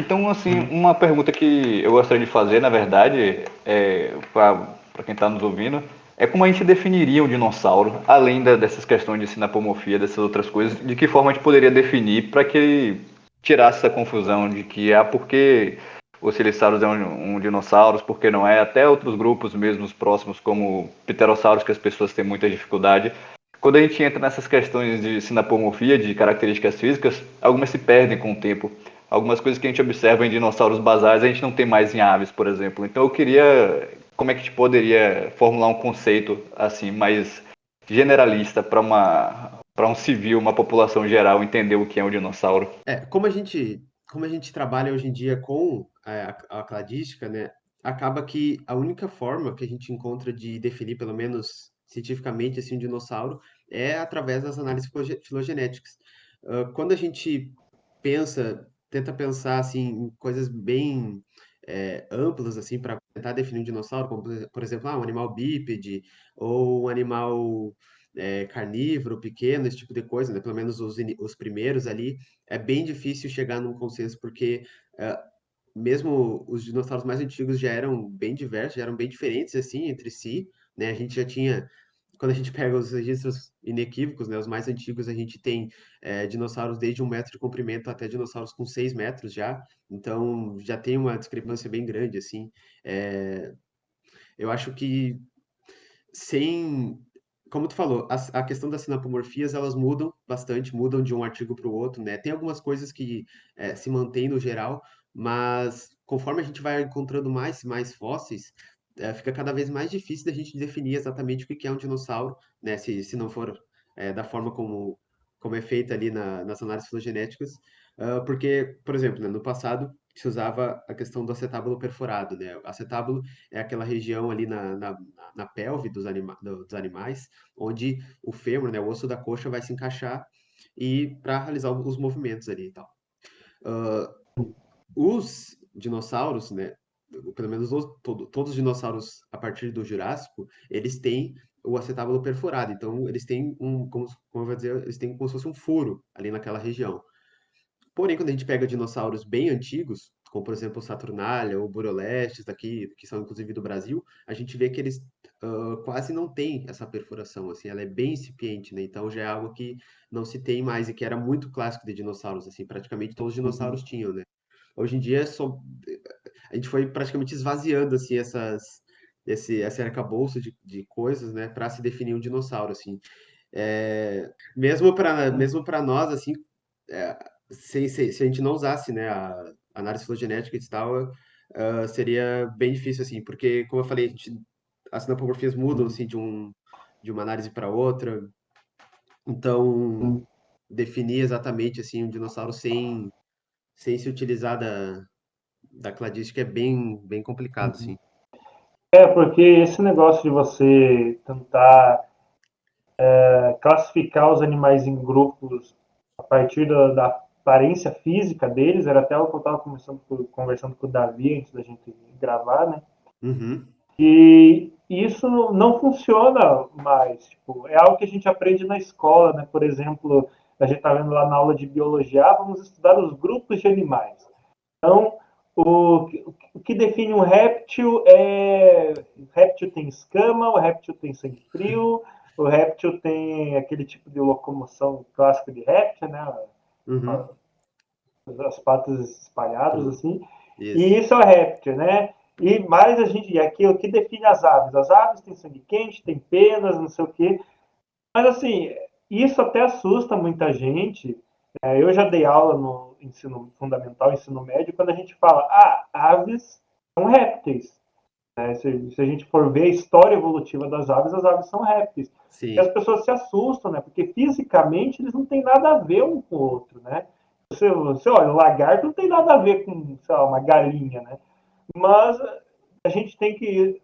Então, assim, uma pergunta que eu gostaria de fazer, na verdade, para quem está nos ouvindo, é como a gente definiria um dinossauro, além dessas questões de sinapomorfia, dessas outras coisas, de que forma a gente poderia definir para que ele tirasse essa confusão de que por que o Silicauros é um dinossauro, por que não é, até outros grupos mesmo próximos, como pterossauros, que as pessoas têm muita dificuldade. Quando a gente entra nessas questões de sinapomorfia, de características físicas, algumas se perdem com o tempo. Algumas coisas que a gente observa em dinossauros basais a gente não tem mais em aves, por exemplo. Então eu queria, como é que a gente poderia formular um conceito assim mais generalista para um civil, uma população geral entender o que é um dinossauro? Como a gente trabalha hoje em dia com a cladística, né, acaba que a única forma que a gente encontra de definir, pelo menos cientificamente, assim, um dinossauro é através das análises filogenéticas. Quando a gente tenta pensar assim, em coisas bem amplas assim para tentar definir um dinossauro, como por exemplo, um animal bípede ou um animal carnívoro, pequeno, esse tipo de coisa, né? Pelo menos os primeiros ali, é bem difícil chegar num consenso, porque eh, mesmo os dinossauros mais antigos já eram bem diversos, já eram bem diferentes assim entre si, né? A gente já tinha, quando a gente pega os registros inequívocos, né, os mais antigos, a gente tem dinossauros desde 1 metro de comprimento até dinossauros com 6 metros já, então já tem uma discrepância bem grande assim. Eh, eu acho que sem, como tu falou, a questão das sinapomorfias, elas mudam bastante, mudam de um artigo para o outro, né? Tem algumas coisas que se mantêm no geral, mas conforme a gente vai encontrando mais fósseis, fica cada vez mais difícil da gente definir exatamente o que que é um dinossauro, né? Se não for da forma como é feita ali nas análises filogenéticas. Porque, por exemplo, né, no passado se usava a questão do acetábulo perforado, né? O acetábulo é aquela região ali na pelve dos animais, onde o fêmur, né, o osso da coxa, vai se encaixar e para realizar os movimentos ali e tal. Ah, os dinossauros, né, pelo menos todos os dinossauros a partir do Jurássico, eles têm o acetábulo perforado. Então, eles têm como eu vou dizer, eles têm como se fosse um furo ali naquela região. Porém, quando a gente pega dinossauros bem antigos, como por exemplo o Saturnalia ou o Burolestes, daqui, que são inclusive do Brasil, a gente vê que eles quase não têm essa perfuração, assim, ela é bem incipiente, né? Então já é algo que não se tem mais e que era muito clássico de dinossauros, assim, praticamente todos os dinossauros tinham, né? Hoje em dia a gente foi praticamente esvaziando assim esse arcabouço de coisas, né, para se definir um dinossauro, assim. Mesmo para nós, assim, é, se a gente não usasse, né, a análise filogenética e tal, seria bem difícil, assim, porque, como eu falei, as sinapomorfias mudam, assim, de uma análise para outra, então, definir exatamente, assim, um dinossauro sem se utilizar da cladística é bem complicado, assim. Porque esse negócio de você tentar classificar os animais em grupos a partir da aparência física deles, era até o que eu estava conversando com o Davi antes da gente gravar, né? Uhum, E isso não funciona mais. Tipo, é algo que a gente aprende na escola, né? Por exemplo, a gente está vendo lá na aula de biologia, vamos estudar os grupos de animais. Então, o que define um réptil é. O réptil tem escama, o réptil tem sangue frio, o réptil tem aquele tipo de locomoção clássica de réptil, né? uhum, As patas espalhadas, tudo. assim. E Isso. isso é réptil, né? E mais a gente. E aqui o que define as aves? As aves têm sangue quente, têm penas, não sei o quê. Mas assim, isso até assusta muita gente. Eu já dei aula no ensino fundamental, ensino médio, quando a gente fala, aves são répteis. Né? Se a gente for ver a história evolutiva das aves, as aves são répteis. E as Sim. pessoas se assustam, né? Porque fisicamente eles não têm nada a ver um com o outro, né? Você olha, o lagarto não tem nada a ver com, sei lá, uma galinha, né? Mas a gente tem que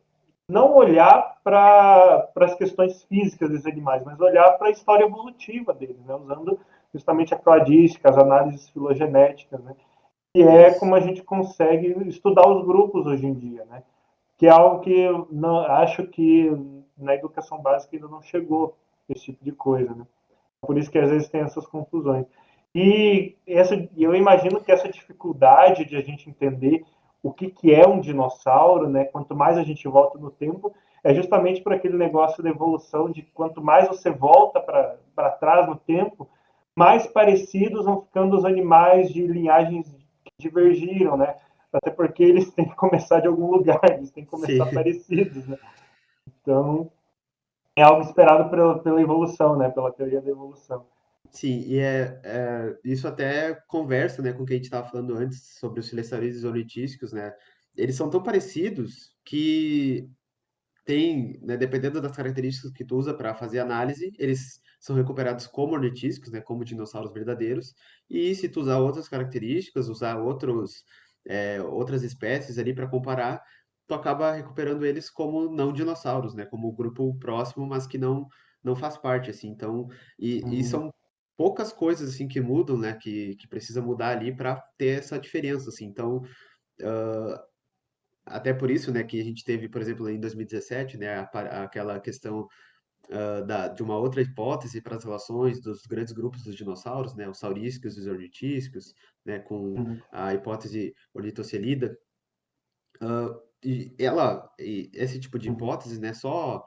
não olhar para as questões físicas dos animais, mas olhar para a história evolutiva deles, né? Usando justamente a cladística, as análises filogenéticas, né? E é Isso. como a gente consegue estudar os grupos hoje em dia, né? Que é algo que eu não, acho que na educação básica ainda não chegou esse tipo de coisa, né? Por isso que às vezes tem essas confusões. E eu imagino que essa dificuldade de a gente entender o que é um dinossauro, né? Quanto mais a gente volta no tempo, é justamente por aquele negócio da evolução de quanto mais você volta para trás no tempo, mais parecidos vão ficando os animais de linhagens que divergiram, né? Até porque eles têm que começar de algum lugar, eles têm que começar Sim. parecidos, né? Então, é algo esperado pela evolução, né? Pela teoria da evolução. Sim, e isso até conversa, né, com o que a gente estava falando antes sobre os silêncios ornitísticos, né? Eles são tão parecidos que tem, né, dependendo das características que tu usa para fazer análise, eles são recuperados como ornitísticos, né, como dinossauros verdadeiros. E se tu usar outras características, usar outras espécies ali para comparar, tu acaba recuperando eles como não dinossauros, né, como grupo próximo, mas que não faz parte, assim. Então, e Uhum, são poucas coisas assim que mudam, né, que precisa mudar ali para ter essa diferença, assim. Então, até por isso, né, que a gente teve, por exemplo, em 2017, né, aquela questão de uma outra hipótese para as relações dos grandes grupos dos dinossauros, né, os saurísticos e os ornitísticos, né, com uhum, a hipótese ornitocelida. E esse tipo de uhum, hipótese, né, só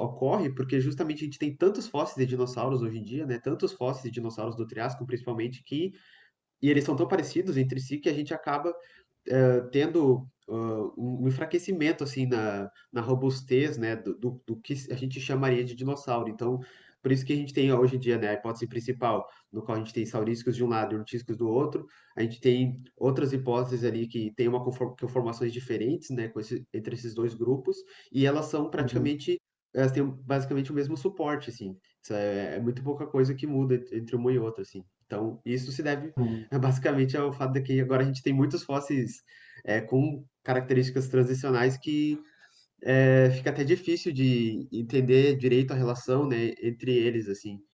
ocorre porque justamente a gente tem tantos fósseis de dinossauros hoje em dia, né, tantos fósseis de dinossauros do Triássico, principalmente, e eles são tão parecidos entre si que a gente acaba tendo um enfraquecimento assim na robustez, né, do que a gente chamaria de dinossauro. Então, por isso que a gente tem hoje em dia, né, a hipótese principal, no qual a gente tem saurísticos de um lado e ornitísticos do outro. A gente tem outras hipóteses ali que têm conformações diferentes, né, entre esses dois grupos, e elas são uhum, praticamente, elas têm basicamente o mesmo suporte, assim. Isso é muito pouca coisa que muda entre uma e outra, assim. Então, isso se deve uhum. basicamente ao fato de que agora a gente tem muitos fósseis com características transicionais que fica até difícil de entender direito a relação, né, entre eles, assim.